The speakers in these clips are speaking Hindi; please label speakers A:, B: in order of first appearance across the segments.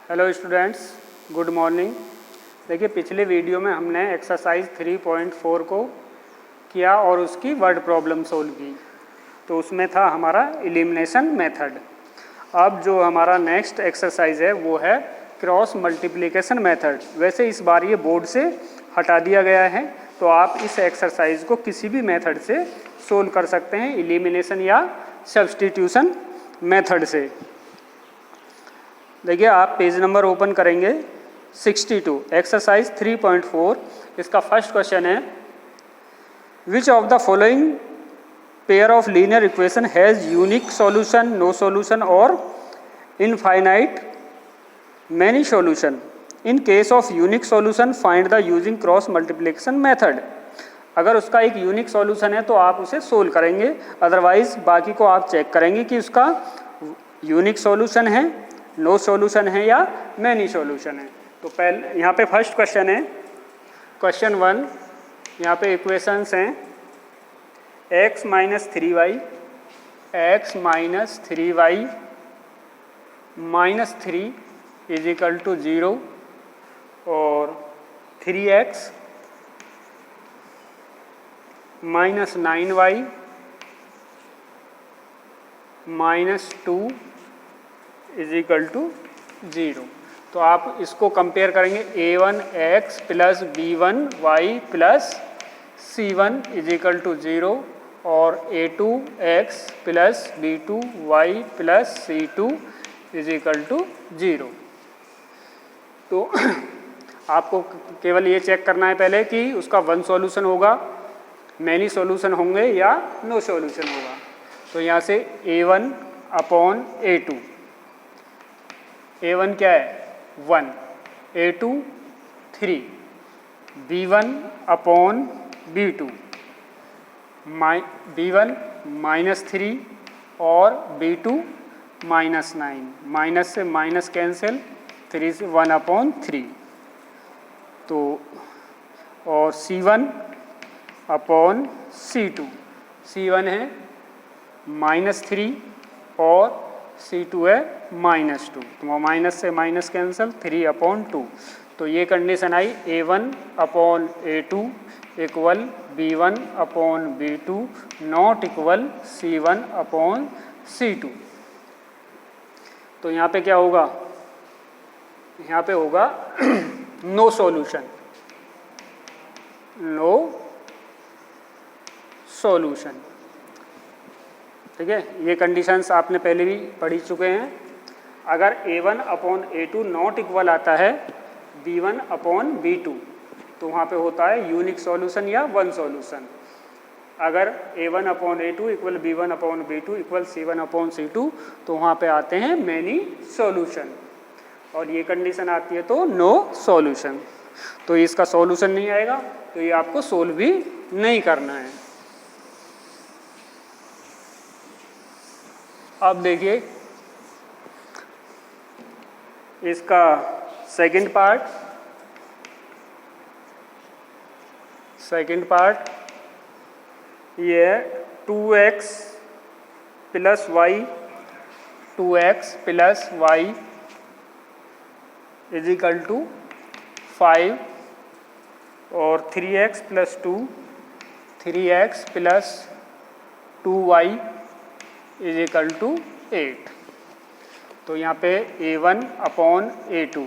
A: Hello students, good morning. देखिए, पिछले वीडियो में हमने एक्सरसाइज 3.4 को किया और उसकी वर्ड प्रॉब्लम सोल्व की। तो उसमें था हमारा एलिमिनेशन मेथड। अब जो हमारा नेक्स्ट एक्सरसाइज है वो है क्रॉस मल्टीप्लिकेशन मेथड। वैसे इस बार ये बोर्ड से हटा दिया गया है, तो आप इस एक्सरसाइज को किसी भी मेथड से सोल्व कर सकते हैं, एलिमिनेशन या सब्स्टिट्यूशन मेथड से। देखिए, आप पेज नंबर ओपन करेंगे 62, एक्सरसाइज 3.4। इसका फर्स्ट क्वेश्चन है, which of the following pair of linear equation has unique solution, no solution और infinite many solution. In case of unique solution find the using cross multiplication method. अगर उसका एक यूनिक सॉल्यूशन है तो आप उसे सोल्व करेंगे, अदरवाइज बाकी को आप चेक करेंगे कि उसका यूनिक सॉल्यूशन है, नो सॉल्यूशन है या मैनी सॉल्यूशन है। तो पहले यहाँ पे फर्स्ट क्वेश्चन है, क्वेश्चन 1। यहाँ पे इक्वेशंस हैं x minus 3y, x minus 3y minus 3 is equal to 0 और 3x minus 9y minus 2 is equal to 0। तो आप इसको कंपेयर करेंगे, a1x plus b1y plus c1 is equal to 0 और a2x plus b2y plus c2 is equal to 0। तो आपको केवल ये चेक करना है पहले कि उसका वन सॉल्यूशन होगा, मैनी सॉल्यूशन होंगे या नो सॉल्यूशन होगा। तो यहाँ से a1 अपॉन a2, a1 क्या है 1, a2 3, b1 upon b2, b1 minus 3 और b2 माइनस 9, माइनस से माइनस कैंसिल, 3 से 1 अपॉन 3। तो और c1 अपॉन c2, c1 है माइनस 3 और c2 है माइनस 2, तो माइनस से माइनस कैंसिल, 3 अपॉन 2। तो ये condition I, a1 upon a2 equal b1 upon b2 not equal c1 upon c2। तो यहाँ पे क्या होगा, यहाँ पे होगा नो सॉल्यूशन, नो सॉल्यूशन। ठीक है, ये कंडीशंस आपने पहले भी पढ़ी चुके हैं। अगर a1 upon a2 not equal आता है b1 अपॉन b2, तो वहाँ पे होता है यूनिक सॉल्यूशन या वन सॉल्यूशन। अगर a1 upon a2 equal b1 upon b2 equal c1 upon c2, तो वहाँ पे आते हैं मैनी सॉल्यूशन। और ये कंडीशन आती है तो नो सॉल्यूशन। तो इसका सॉल्यूशन नहीं आएगा, तो ये आपको सोल्व भी नहीं करना है। अब देखिए इसका सेकंड पार्ट ये है 2x plus y, 2x plus y is equal to 5 और 3x plus 2, 3x plus 2y is equal to 8। तो यहाँ पे a1 अपॉन a2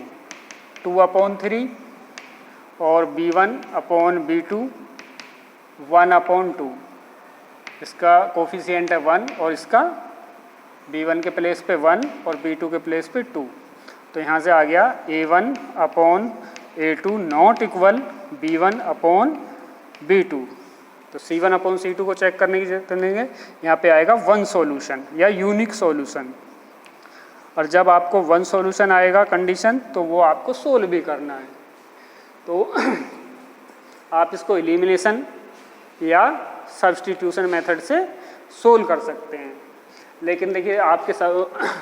A: 2 अपॉन 3 और b1 अपॉन b2 1 अपॉन 2, इसका कोफिशिएंट है 1 और इसका b1 के प्लेस पे 1 और b2 के प्लेस पे 2। तो यहाँ से आ गया a1 upon a2 not equal b1 upon b2। तो c1 अपॉन c2 को चेक करने की जरूरत नहीं है, यहाँ पे आएगा वन सॉल्यूशन या यूनिक सॉल्यूशन। और जब आपको वन सॉल्यूशन आएगा कंडीशन, तो वो आपको सोल्व भी करना है। तो आप इसको एलिमिनेशन या सब्स्टिट्यूशन मेथड से सोल्व कर सकते हैं। लेकिन देखिए, आपके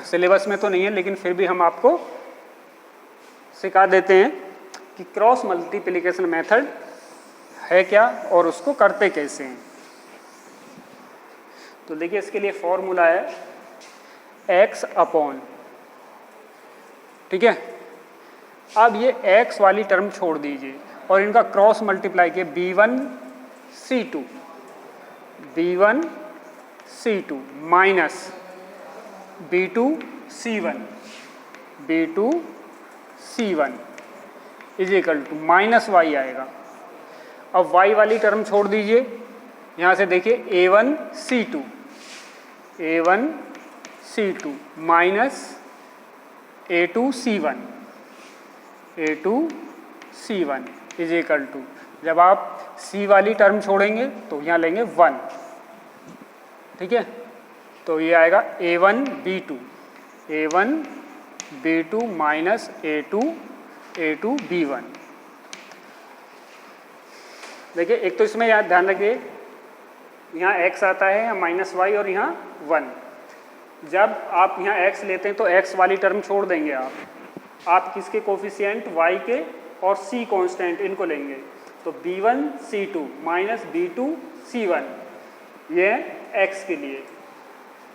A: सिलेबस में तो नहीं है, लेकिन फिर भी हम आपको सिखा देते हैं कि क्रॉस मल्टीप्लिकेशन मेथड है क्या और उसको करते कैसे हैं। तो देखिए, इसके लिए फॉर्मूला है x अपॉन, ठीक है, अब ये x वाली टर्म छोड़ दीजिए और इनका क्रॉस मल्टीप्लाई किए B1 minus B2 is equal to minus y आएगा। अब y वाली टर्म छोड़ दीजिए, यहाँ से देखिए A1 C2 minus A2 C1 is equal to, जब आप C वाली टर्म छोड़ेंगे तो यहाँ लेंगे 1, ठीक है। तो ये आएगा A1 B2 minus A2 B1। देखिए एक तो इसमें याद ध्यान रखिए, यहाँ x आता है, यहाँ माइनस वाई और यहाँ 1। जब आप यहाँ x लेते हैं तो x वाली टर्म छोड़ देंगे आप किसके कोफिशिएंट y के और c कांस्टेंट इनको लेंगे। तो B1 C2 minus B2 C1 ये x के लिए,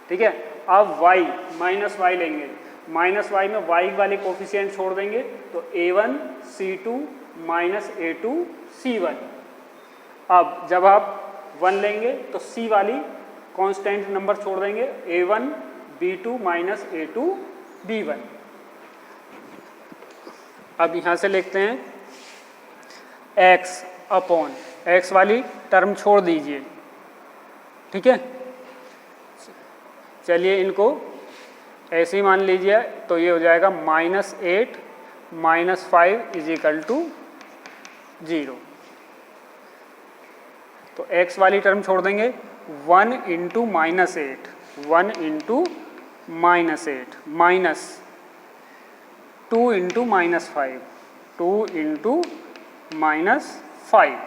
A: ठीक है। अब y माइनस वाई लेंगे, माइनस वाई में y वाले कोफिशिएंट छोड़ देंगे तो A1 C2 minus A2 C1। अब जब आप 1 लेंगे तो c वाली कांस्टेंट नंबर छोड़ देंगे A1 B2 minus A2 B1। अब यहाँ से लिखते हैं x अपॉन x वाली टर्म छोड़ दीजिए, ठीक है। चलिए इनको ऐसे ही मान लीजिए, तो ये हो जाएगा -8 - 5 इज इक्वल टू 0। तो x वाली टर्म छोड़ देंगे 1 into -8 minus 2 into -5 2 into -5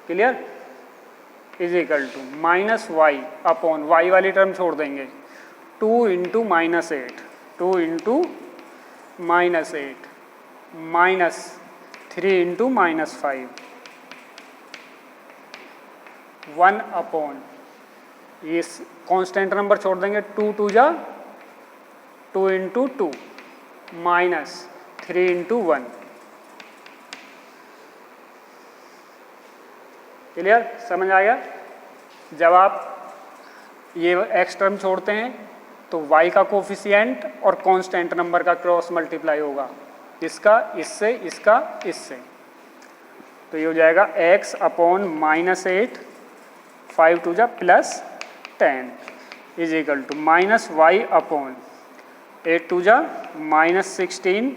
A: clear is equal to minus Y upon y वाली टर्म छोड़ देंगे 2 इंटू -8 माइनस 3 इंटू -5 1 अपॉन ये कांस्टेंट नंबर छोड़ देंगे 2 इंटू 2 माइनस 3 इंटू 1। क्लियर समझ आ गया। जब आप ये x टर्म छोड़ते हैं तो y का कोफिशिएंट और कांस्टेंट नंबर का क्रॉस मल्टीप्लाई होगा, इसका इससे इसका इससे। तो ये हो जाएगा x अपॉन -8 5 2 जा +10 is equal to minus Y upon 8 2 जा -16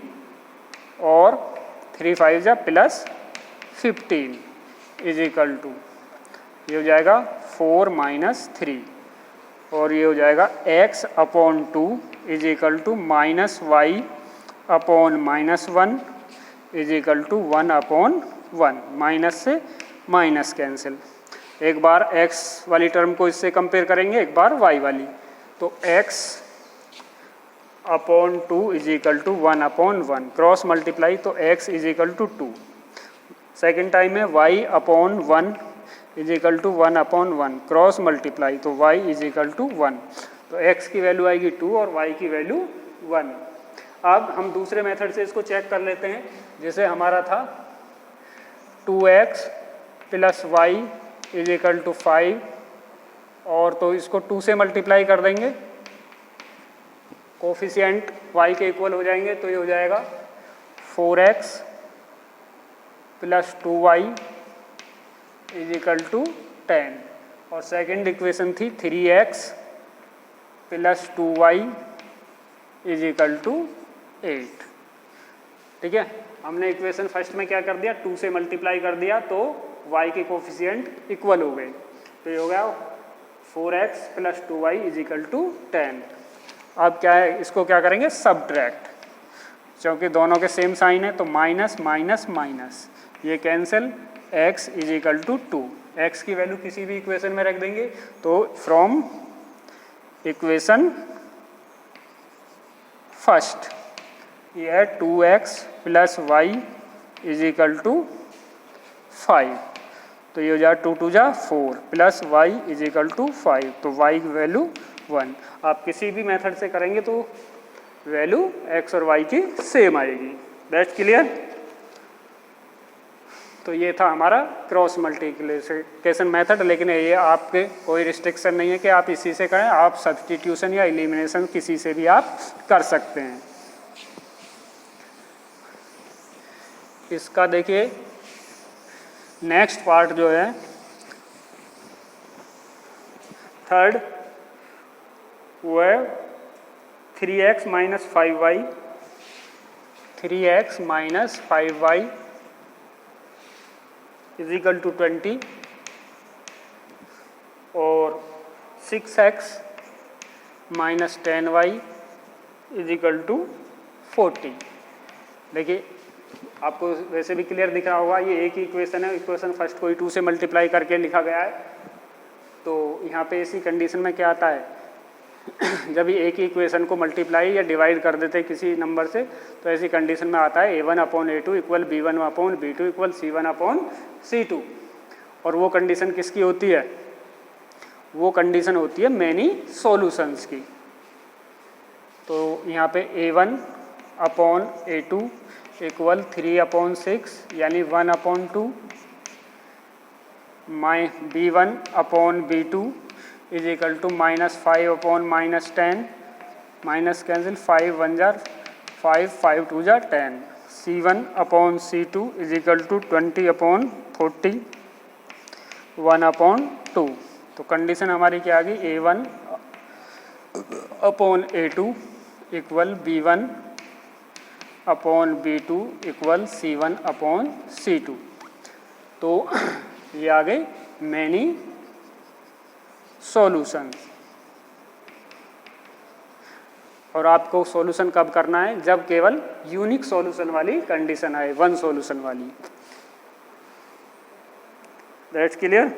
A: और 3 5 जा +15 इज इक्वल टू ये हो जाएगा 4 - 3 और ये हो जाएगा x upon 2 is equal to minus Y upon -1 is equal to 1 upon 1। Minus से माइनस कैंसिल। एक बार x वाली टर्म को इससे कंपेयर करेंगे, एक बार y वाली। तो x upon 2 is equal to 1 upon 1 cross multiply, तो x is equal to 2। Second time में y upon 1 is equal to 1 upon 1 cross multiply, तो y इज इक्वल टू 1। तो x की वैल्यू आएगी 2 और y की वैल्यू 1। अब हम दूसरे मेथड से इसको चेक कर लेते हैं। जैसे हमारा था 2x plus y is equal to 5 और तो इसको 2 से मल्टीप्लाई कर देंगे, कोफिशिएंट y के इक्वल हो जाएंगे। तो ये हो जाएगा 4x plus 2y is equal to 10 और सेकेंड इक्वेशन थी 3x plus 2y is equal to 8। ठीक है, हमने इक्वेशन फर्स्ट में क्या कर दिया, 2 से मल्टीप्लाई कर दिया तो y के कोफिशिएंट इक्वल हो गए। तो ये हो गया 4x plus 2y is equal to 10। अब क्या है, इसको क्या करेंगे, सब्ट्रैक्ट, क्योंकि दोनों के सेम साइन है तो माइनस माइनस माइनस, ये cancel, x is equal to 2। x की वैल्यू किसी भी इक्वेशन में रख देंगे तो फ्रॉम इक्वेशन फर्स्ट ये है 2x plus y is equal to 5। तो ये हो जाए 2 2 जा 4 plus y is equal to 5, तो y की वैल्यू 1। आप किसी भी मेथड से करेंगे तो वैल्यू x और y की सेम आएगी। That's clear. तो ये था हमारा क्रॉस मल्टीप्लिकेशन मेथड, लेकिन ये आपके कोई रिस्ट्रिक्शन नहीं है कि आप इसी से करें, आप सब्स्टिट्यूशन या एलिमिनेशन किसी से भी आप कर सकते हैं। इसका देखिए नेक्स्ट पार्ट जो है थर्ड, वो है 3x minus 5y, 3x minus 5y is equal to 20 और 6x minus 10y is equal to 40। देखिए आपको वैसे भी क्लियर दिख रहा होगा, ये एक ही इक्वेशन है, इक्वेशन फर्स्ट को 2 से मल्टीप्लाई करके लिखा गया है। तो यहाँ पे इसी कंडीशन में क्या आता है जब ये एक ही इक्वेशन को मल्टीप्लाई या डिवाइड कर देते हैं किसी नंबर से, तो ऐसी कंडीशन में आता है a1/a2 equal b1/b2 equal c1/c2। और वो कंडीशन किसकी होती है? वो कंडीशन होती है मैनी सॉल्यूशंस की। तो यहाँ पे a1/a2 इक्वल 3/6 यानी 1/2, b1/b2 is equal to -5/-10, minus cancel 5 1 जार 5, 5 2 जार 10, c1/c2 इज इक्वल टू 20/40, 1/2। तो कंडीशन हमारी क्या आ गई? a1/a2 equal b1/b2 equal c1/c2। तो ये आ गई मैनी सॉल्यूशन। और आपको सॉल्यूशन कब करना है? जब केवल यूनिक सॉल्यूशन वाली कंडीशन आए, वन सॉल्यूशन वाली। That's clear.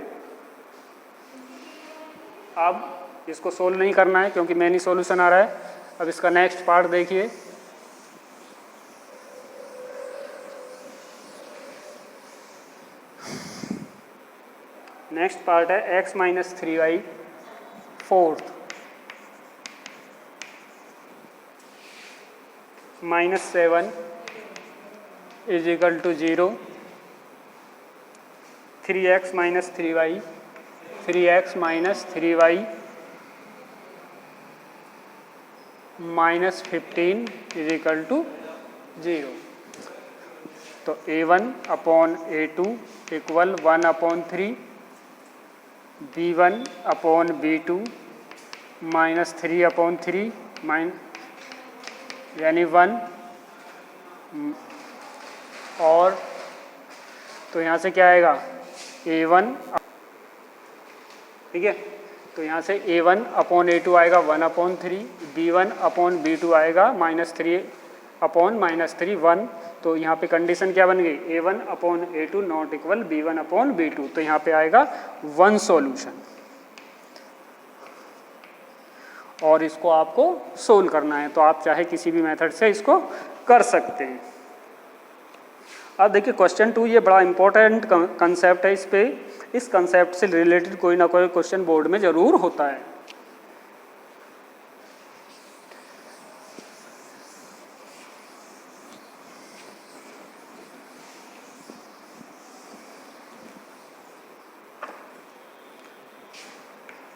A: अब इसको सोल्व नहीं करना है क्योंकि मैनी सॉल्यूशन आ रहा है। अब इसका नेक्स्ट पार्ट देखिए, नेक्स्ट पार्ट है x minus 3y fourth -7 is equal to 0, 3x minus 3y, 3x minus 3y -15 is equal to 0। तो a1/a2 इक्वल 1/3, b1/b2 -3/3 यानी 1। और तो यहाँ से क्या आएगा? a1, ठीक है। तो यहाँ से a1/a2 आएगा 1/3, b1/b2 आएगा -3/-3 1। तो यहाँ पे कंडीशन क्या बन गई? a1/a2 not equal b1/b2। तो यहाँ पे आएगा वन सॉल्यूशन। और इसको आपको सोल्व करना है, तो आप चाहे किसी भी मेथड से इसको कर सकते हैं। अब देखिए क्वेश्चन 2, ये बड़ा इंपॉर्टेंट कंसेप्ट है। इस कंसेप्ट से रिलेटेड कोई ना कोई क्वेश्चन बोर्ड में जरूर होता है।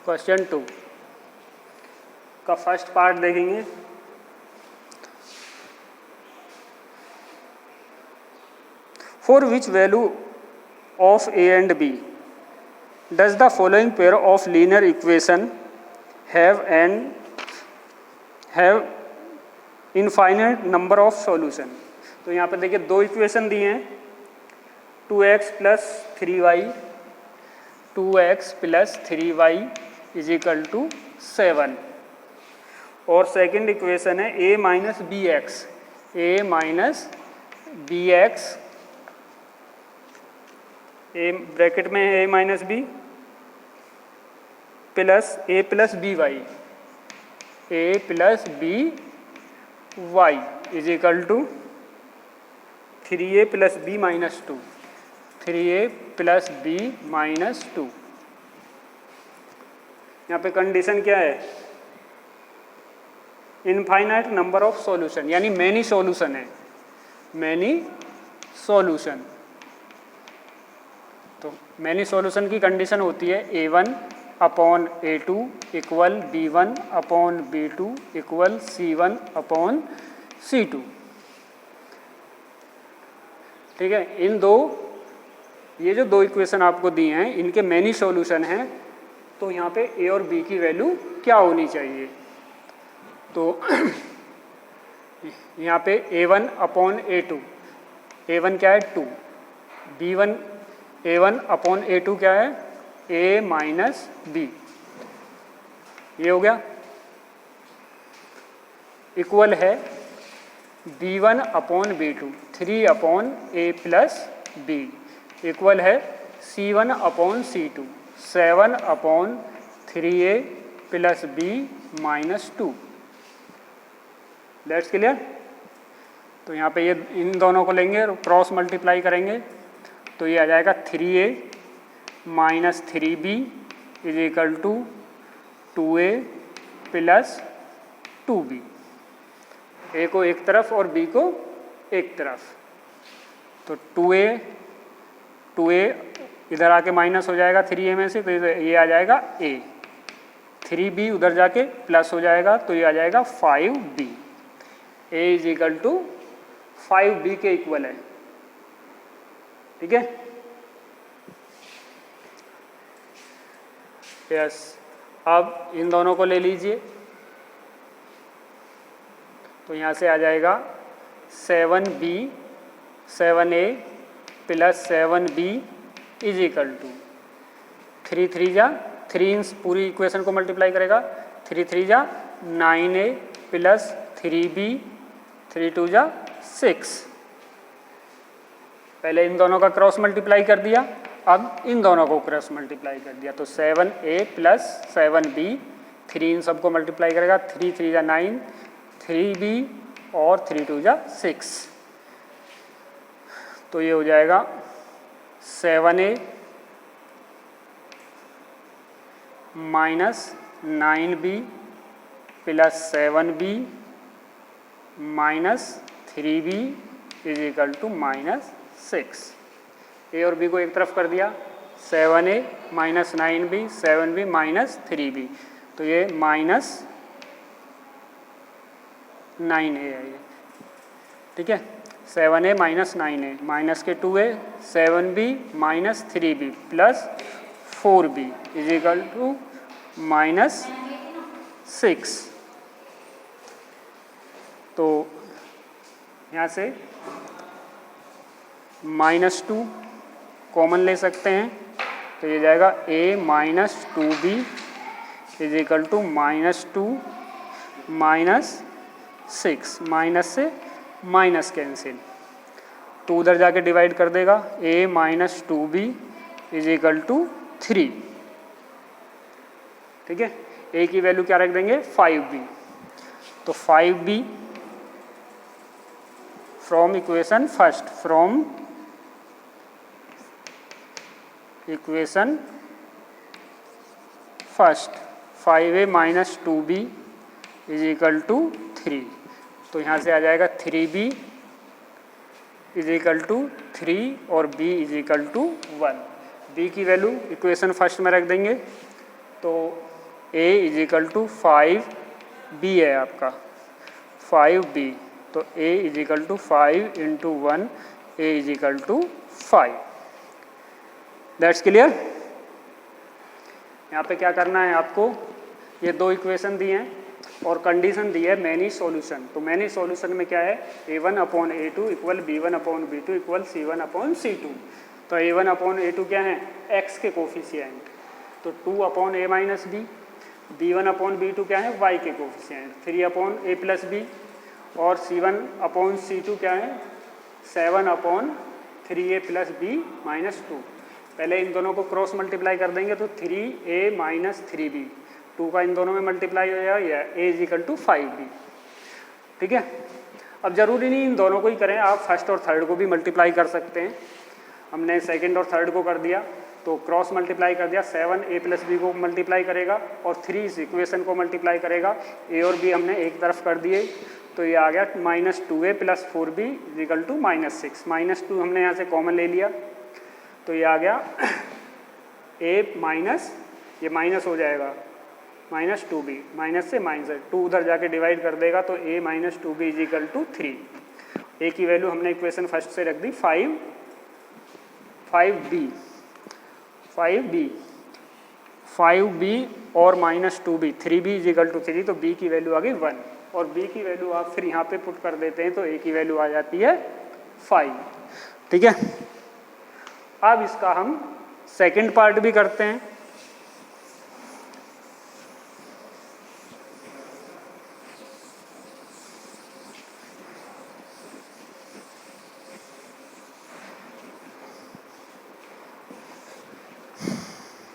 A: क्वेश्चन 2 का फर्स्ट पार्ट देखेंगे। For which value of a and b does the following pair of linear equation have infinite number of solution. तो यहाँ पर देखिए दो इक्वेशन दिए हैं, 2x plus 3y, 2x plus 3y is equal to 7। और सेकंड इक्वेशन है a minus b x, a minus b x, a bracket में है a minus b plus a plus b y, a plus b y is equal to 3a plus b minus 2, 3a plus b minus 2। यहाँ पे कंडीशन क्या है? इनफाइनाइट नंबर ऑफ सॉल्यूशन, यानी मैनी सॉल्यूशन है, मैनी सॉल्यूशन। तो मैनी सॉल्यूशन की कंडीशन होती है A1 upon A2 equal B1 upon B2 equal C1 upon C2। ठीक है, इन दो, ये जो दो इक्वेशन आपको दिए हैं इनके मैनी सॉल्यूशन हैं, तो यहाँ पे A और B की वैल्यू क्या होनी चाहिए? तो यहाँ पे A1 अपॉन A2, A1 क्या है 2, B1 A1 अपॉन A2 क्या है A माइनस B, ये हो गया, इक्वल है B1 upon B2 3 upon A plus B, equal है C1 upon C2 7 upon 3A plus B minus 2। That's clear. तो यहाँ पे ये इन दोनों को लेंगे और क्रॉस मल्टीप्लाई करेंगे, तो ये आ जाएगा 3A minus 3B is equal to 2A plus 2B, A को एक तरफ और B को एक तरफ, तो 2A इधर आके माइनस हो जाएगा 3A में से, तो ये आ जाएगा A, 3B उधर जाके प्लस हो जाएगा, तो ये आ जाएगा 5B, A is equal to 5B के इक्वल है। ठीक है, यस। अब इन दोनों को ले लीजिए, तो यहाँ से आ जाएगा 7B 7A plus 7B is equal to 3 3 जा 3 पूरी इक्वेशन को मल्टीप्लाई करेगा, 3 3 जा 9A प्लस 3B 3 2 जा 6। पहले इन दोनों का क्रॉस मल्टीप्लाई कर दिया, अब इन दोनों को क्रॉस मल्टीप्लाई कर दिया, तो 7A प्लस 7B 3 इन सबको मल्टीप्लाई करेगा, 3 3 जा 9 3B और 3 2 जा 6, तो ये हो जाएगा 7A minus 9B plus 7B minus 3B is equal to minus 6। A और B को एक तरफ कर दिया, 7A minus 9B 7B minus 3B, तो ये माइनस 9A है ये। ठीक है, 7A माइनस 9A माइनस के 2A 7B minus 3B plus 4B is equal to minus 6। तो यहाँ से माइनस 2 कॉमन ले सकते हैं, तो ये जाएगा A minus 2B is equal to minus 2 minus 6, minus से माइनस कैंसिल, 2 उधर जाके डिवाइड कर देगा, A minus 2B is equal to 3। ठीक है, A की वैल्यू क्या रख देंगे 5B, तो 5B from equation first, from equation first 5A minus 2B is equal to 3, तो यहाँ से आ जाएगा 3B इज इक्वल टू 3 और B is equal to 1। B की वैल्यू इक्वेशन फर्स्ट में रख देंगे, तो A is equal to 5B है आपका 5B, तो A is equal to 5 into 1, A is equal to 5। That's clear. यहाँ पे क्या करना है आपको, ये दो इक्वेशन दिए हैं और कंडीशन दी है मैनी सॉल्यूशन, तो मैनी सॉल्यूशन में क्या है A1 upon A2 equal B1 upon B2 equal C1 upon C2। तो A1 अपॉन A2 क्या है x के कोफिशिएंट, तो 2 upon A minus B, B1 upon B2 क्या है y के coefficient 3 upon A plus B, और C1 अपॉन C2 क्या है 7 upon 3A plus B minus 2। पहले इन दोनों को क्रॉस मल्टीप्लाई कर देंगे, तो 3A माइनस 3B 2 का इन दोनों में मल्टीप्लाई हो जाएगा, A is equal to 5B। ठीक है, अब जरूरी नहीं इन दोनों को ही करें, आप फर्स्ट और थर्ड को भी मल्टीप्लाई कर सकते हैं। हमने सेकंड और थर्ड को कर दिया, तो क्रॉस मल्टीप्लाई कर दिया, 7 a प्लस बी को मल्टीप्लाई करेगा और 3 इस इक्वेशन को मल्टीप्लाई करेगा, ए और बी हमने एक तरफ कर दिए, तो ये आ गया -2a plus 4b is equal to -6, -2 हमने यहाँ से कॉमन ले लिया, तो ये आ गया a माइनस, ये माइनस हो जाएगा -2b, माइनस से माइनस 2 उधर जाके डिवाइड कर देगा, तो a minus 2b is equal to 3, a की वैल्यू हमने इक्वेशन फर्स्ट से रख दी 5b और -2b, 3b इजिकल टू 3, तो b की वैल्यू आ गई 1 और b की वैल्यू आप फिर यहाँ पे पुट कर देते हैं तो a की वैल्यू आ जाती है 5। ठीक है, अब इसका हम सेकंड पार्ट भी करते हैं।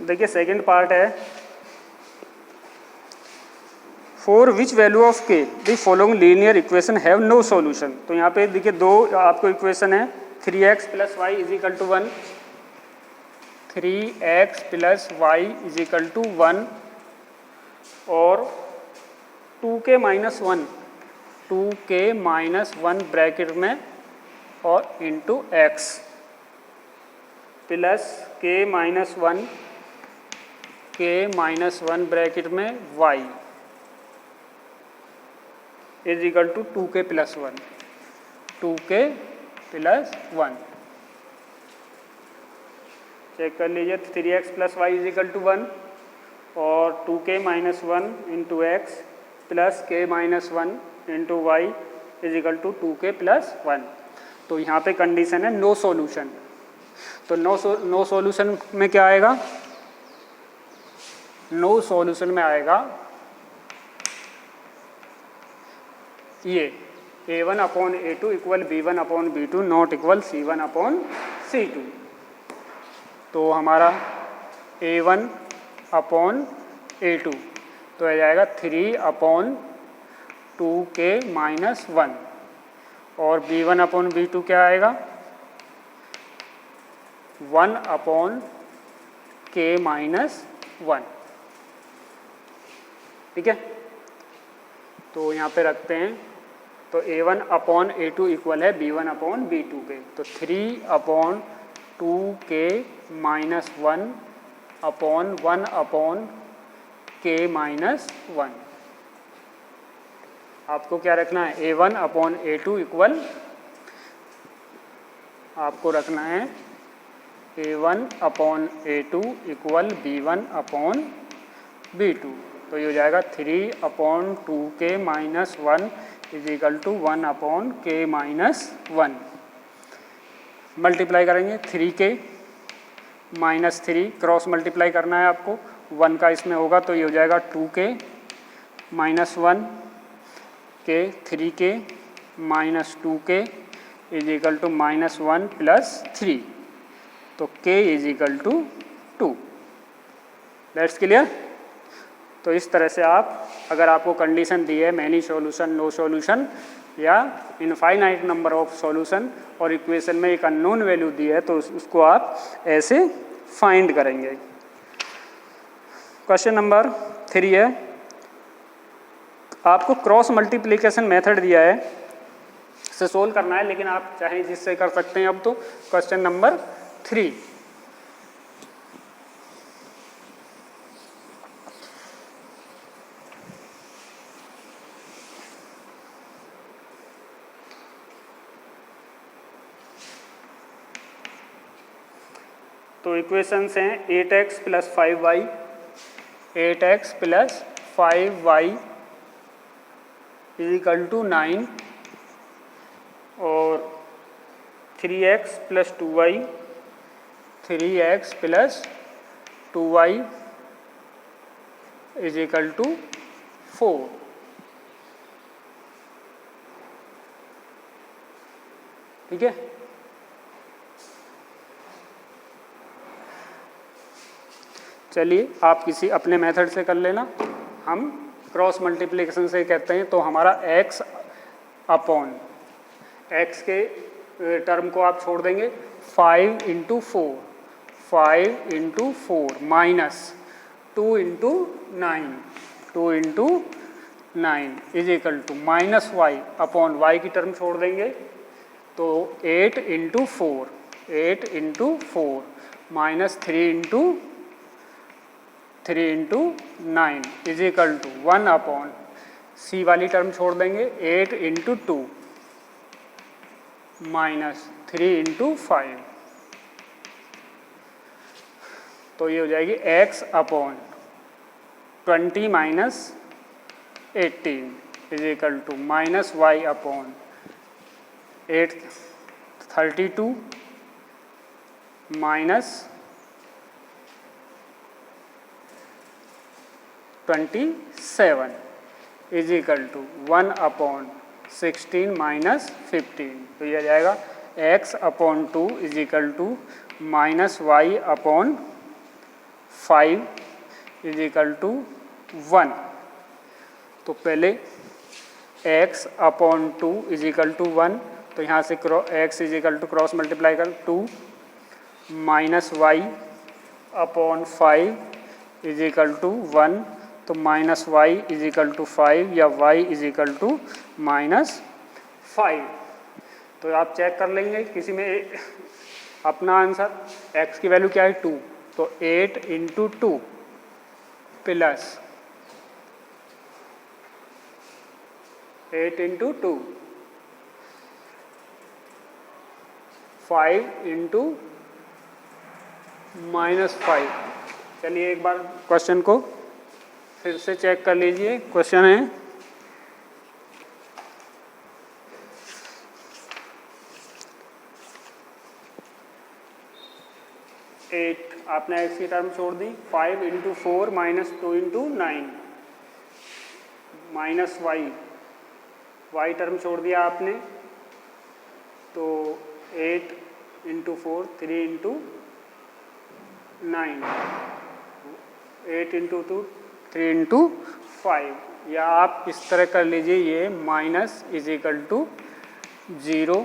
A: देखिए सेकंड पार्ट है, for which value of K the following linear equation have no solution. तो यहाँ पे देखिए दो आपको इक्वेशन है, 3x plus Y is equal to 1, 3x plus Y is equal to 1 और 2k माइनस 1 ब्रैकेट में और into x plus k minus 1 bracket में y is equal to 2k plus 1, 2k plus 1। Check कर लीजिए, 3x plus y is equal to 1 और 2k minus 1 into X plus k minus 1 into Y is equal to 2k plus 1। तो यहाँ पे कंडीशन है नो सॉल्यूशन, तो नो सॉल्यूशन में क्या आएगा, नो सॉल्यूशन में आएगा ये a1 upon a2 equal b1 upon b2 not equal c1 upon c2। तो हमारा a1 अपॉन a2 तो आ जाएगा 3 अपॉन 2k माइनस 1 और b1 अपॉन b2 क्या आएगा 1 अपॉन k माइनस 1। ठीक है, तो यहाँ पे रखते हैं, तो a1 अपॉन a2 इक्वल है b1 अपॉन b2 के, तो 3 upon 2k minus 1 upon 1 upon k minus 1। आपको क्या रखना है, a1 अपॉन a2 इक्वल, आपको रखना है a1 upon a2 equal b1 upon b2। तो ये हो जाएगा 3 upon 2k minus 1 is equal to 1 upon k minus 1। Multiply करेंगे 3k माइनस 3, क्रॉस मल्टीप्लाई करना है आपको, 1 का इसमें होगा तो ये हो जाएगा 2k minus 1 k, 3k minus 2k is equal to minus 1 plus 3, तो k is equal to 2। That's clear. तो इस तरह से आप, अगर आपको कंडीशन दी है मैनी सॉल्यूशन, नो सॉल्यूशन या इनफाइनाइट नंबर ऑफ सॉल्यूशन और इक्वेशन में एक अननोन वैल्यू दी है, तो उसको आप ऐसे फाइंड करेंगे। क्वेश्चन नंबर 3 है, आपको क्रॉस मल्टीप्लिकेशन मेथड दिया है, से सोल्व करना है, लेकिन आप चाहें जिससे कर सकते हैं। अब तो क्वेश्चन नंबर 3, तो इक्वेशंस हैं 8x plus 5y, 8x plus 5y is equal to 9 और 3x plus 2y, 3x plus 2y is equal to 4। ठीक है, चलिए आप किसी अपने मेथड से कर लेना, हम क्रॉस मल्टीप्लिकेशन से कहते हैं। तो हमारा x अपॉन x के टर्म को आप छोड़ देंगे, 5 into 4, 5 into 4 minus 2 into 9, 2 into 9 is equal to minus Y upon y की टर्म छोड़ देंगे तो 8 into 4, 8 into 4 minus 3 into 9 is equal to 1 upon c वाली टर्म छोड़ देंगे 8 इंटू 2 माइनस 3 इंटू 5, तो ये हो जाएगी x upon 20 minus 18 is equal to minus Y upon 32 minus 27 is equal to 1 upon 16 minus 15, तो यह जाएगा x upon 2 is equal to minus Y upon 5 is equal to 1। तो पहले x upon 2 is equal to 1, तो यहाँ से x is equal to cross multiply कर 2 minus Y upon 5 is equal to 1, तो minus Y is equal to 5 या y is equal to minus 5। तो आप चेक कर लेंगे किसी में अपना आंसर, x की वैल्यू क्या है 2, तो 8 into 2 plus 8 into 2 5 into minus 5। चलिए एक बार क्वेश्चन को फिर से चेक कर लीजिए। क्वेश्चन है आपने x की टर्म छोड़ दी 5 into 4 minus 2 into 9 minus Y term छोड़ दिया आपने, तो 8 इंटू 4 3 इंटू 9 8 इंटू 2 3 इंटू 5, या आप इस तरह कर लीजिए ये माइनस इज इक्वल टू 0,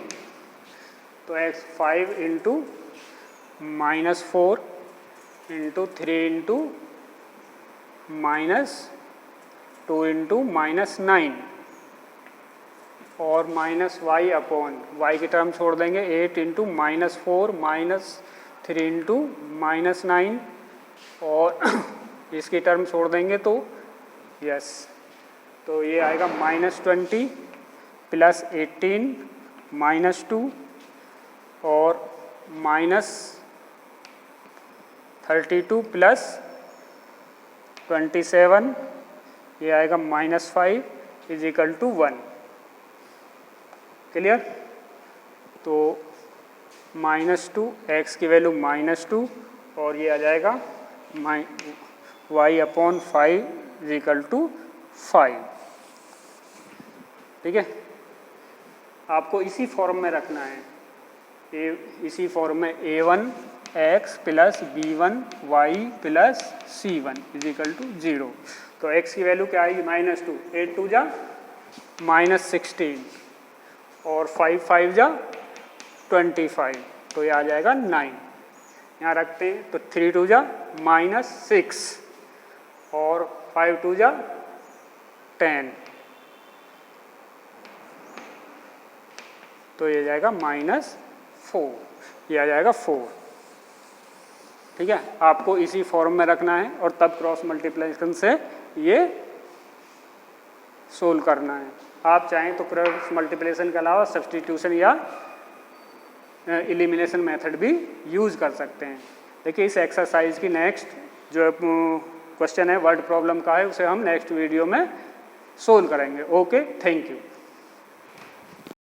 A: तो x 5 into minus 4 into 3 into minus 2 into minus 9 और माइनस वाई अपॉन वाई की टर्म छोड़ देंगे 8 into minus 4 minus 3 into minus 9 और इसकी टर्म छोड़ देंगे तो यस, तो ये आएगा माइनस 20 प्लस 18 माइनस 2 और माइनस 32 प्लस 27, ये आएगा minus 5 is equal to 1। Clear? तो माइनस 2 x की वैल्यू माइनस 2 और ये आ जाएगा y upon 5 is equal to 5। ठीक है, आपको इसी फॉर्म में रखना है, इसी फॉर्म में a1 x plus b1 y plus c1 is equal to 0। तो x की वैल्यू क्या आएगी माइनस 2, 8 2 जा माइनस 16 और 5 5 जा 25, तो ये आ जाएगा 9। यहाँ रखते हैं तो 3 2 जा माइनस 6 और 5 2 जा 10, तो ये जाएगा माइनस 4, ये आ जाएगा 4। ठीक है, आपको इसी फॉर्म में रखना है और तब क्रॉस मल्टीप्लिकेशन से ये सोल्व करना है। आप चाहें तो क्रॉस मल्टीप्लिकेशन के अलावा सब्स्टिट्यूशन या एलिमिनेशन मेथड भी यूज़ कर सकते हैं। देखिए इस एक्सरसाइज की नेक्स्ट जो क्वेश्चन है वर्ड प्रॉब्लम का है, उसे हम नेक्स्ट वीडियो में सोल्व करेंगे। Okay, thank you.